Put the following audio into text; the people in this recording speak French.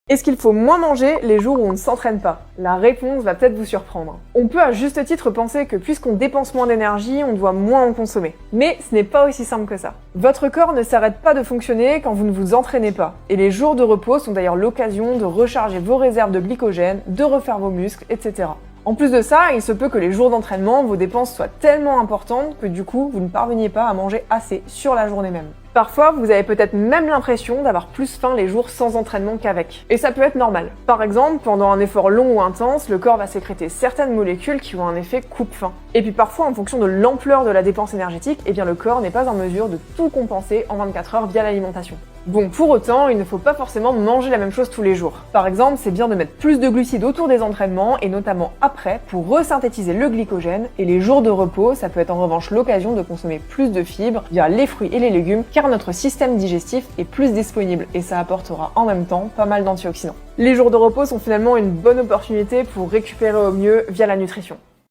Est-ce qu'il faut moins manger les jours où on ne s'entraîne pas? La réponse va peut-être vous surprendre. On peut à juste titre penser que puisqu'on dépense moins d'énergie, on doit moins en consommer. Mais ce n'est pas aussi simple que ça. Votre corps ne s'arrête pas de fonctionner quand vous ne vous entraînez pas. Et les jours de repos sont d'ailleurs l'occasion de recharger vos réserves de glycogène, de refaire vos muscles, etc. En plus de ça, il se peut que les jours d'entraînement, vos dépenses soient tellement importantes que du coup, vous ne parveniez pas à manger assez sur la journée même. Parfois, vous avez peut-être même l'impression d'avoir plus faim les jours sans entraînement qu'avec. Et ça peut être normal. Par exemple, pendant un effort long ou intense, le corps va sécréter certaines molécules qui ont un effet coupe-faim. Et puis parfois, en fonction de l'ampleur de la dépense énergétique, le corps n'est pas en mesure de tout compenser en 24 heures via l'alimentation. Bon, pour autant, il ne faut pas forcément manger la même chose tous les jours. Par exemple, c'est bien de mettre plus de glucides autour des entraînements et notamment après pour resynthétiser le glycogène, et les jours de repos, ça peut être en revanche l'occasion de consommer plus de fibres via les fruits et les légumes car notre système digestif est plus disponible et ça apportera en même temps pas mal d'antioxydants. Les jours de repos sont finalement une bonne opportunité pour récupérer au mieux via la nutrition.